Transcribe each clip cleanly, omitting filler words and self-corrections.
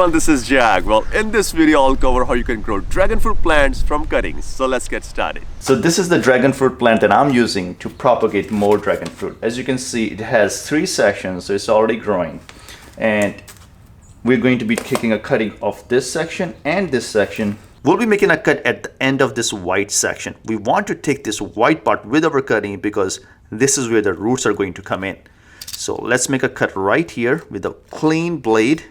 everyone, this is Jack. Well, in this video I'll cover how you can grow dragon fruit plants from cuttings. So let's get started. So this is the dragon fruit plant that I'm using to propagate more dragon fruit. As you can see, it has 3 sections, so it's already growing. And we're going to be taking a cutting of this section and this section. We'll be making a cut at the end of this white section. We want to take this white part with our cutting because this is where the roots are going to come in. So let's make a cut right here with a clean blade.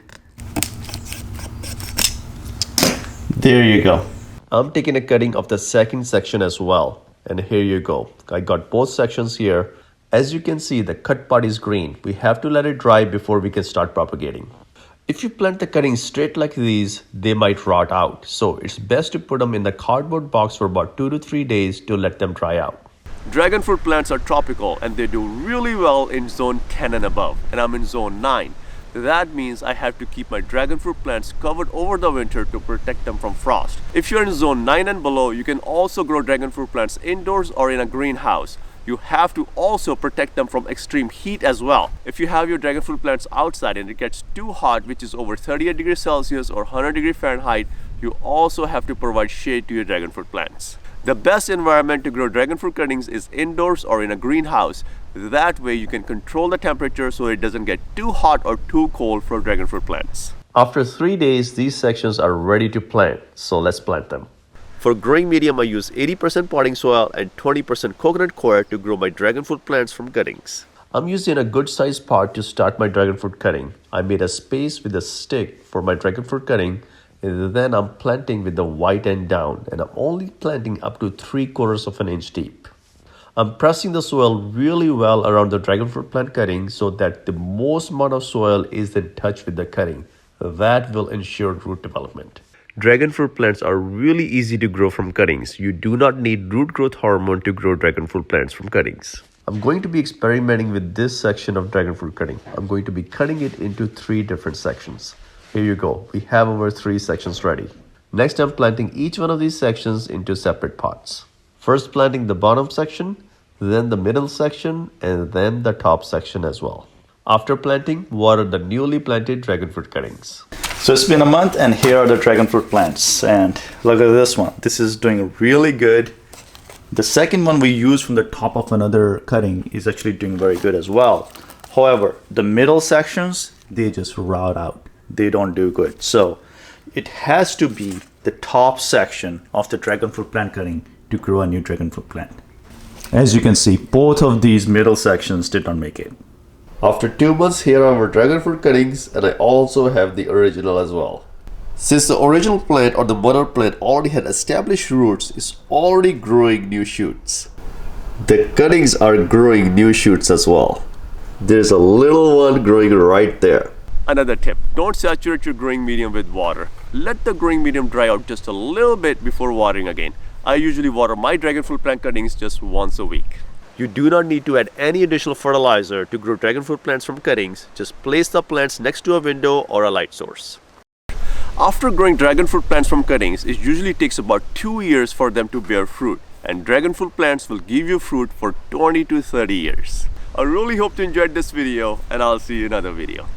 There you go. I'm taking a cutting of the second section as well. And here you go. I got both sections here. As you can see, the cut part is green. We have to let it dry before we can start propagating. If you plant the cuttings straight like these, they might rot out. So it's best to put them in the cardboard box for about 2 to 3 days to let them dry out. Dragon fruit plants are tropical and they do really well in zone 10 and above. And I'm in zone 9. That means I have to keep my dragon fruit plants covered over the winter to protect them from frost. If you're in zone 9 and below, you can also grow dragon fruit plants indoors or in a greenhouse. You have to also protect them from extreme heat as well. If you have your dragon fruit plants outside and it gets too hot, which is over 38 degrees Celsius or 100 degrees Fahrenheit, you also have to provide shade to your dragon fruit plants. The best environment to grow dragon fruit cuttings is indoors or in a greenhouse. That way you can control the temperature so it doesn't get too hot or too cold for dragon fruit plants. After 3 days, these sections are ready to plant. So let's plant them. For growing medium, I use 80% potting soil and 20% coconut coir to grow my dragon fruit plants from cuttings. I'm using a good sized pot to start my dragon fruit cutting. I made a space with a stick for my dragon fruit cutting. And then I'm planting with the white end down, and I'm only planting up to 3/4 of an inch deep. I'm pressing the soil really well around the dragon fruit plant cutting so that the most amount of soil is in touch with the cutting. That will ensure root development. Dragon fruit plants are really easy to grow from cuttings. You do not need root growth hormone to grow dragon fruit plants from cuttings. I'm going to be experimenting with this section of dragon fruit cutting. I'm going to be cutting it into 3 different sections. Here you go. We have our 3 sections ready. Next, I'm planting each one of these sections into separate pots. First planting the bottom section, then the middle section, and then the top section as well. After planting, water the newly planted dragon fruit cuttings. So it's been a month and here are the dragon fruit plants. And look at this one. This is doing really good. The second one we used from the top of another cutting is actually doing very good as well. However, the middle sections, they just rot out. They don't do good. So it has to be the top section of the dragon fruit plant cutting to grow a new dragon fruit plant. As you can see, both of these middle sections did not make it. After 2 months, here are our dragon fruit cuttings, and I also have the original as well. Since the original plant or the mother plant already had established roots, it's already growing new shoots. The cuttings are growing new shoots as well. There's a little one growing right there. Another tip, don't saturate your growing medium with water. Let the growing medium dry out just a little bit before watering again. I usually water my dragon fruit plant cuttings just once a week. You do not need to add any additional fertilizer to grow dragon fruit plants from cuttings. Just place the plants next to a window or a light source. After growing dragon fruit plants from cuttings, it usually takes about 2 years for them to bear fruit. And dragon fruit plants will give you fruit for 20 to 30 years. I really hope you enjoyed this video, and I'll see you in another video.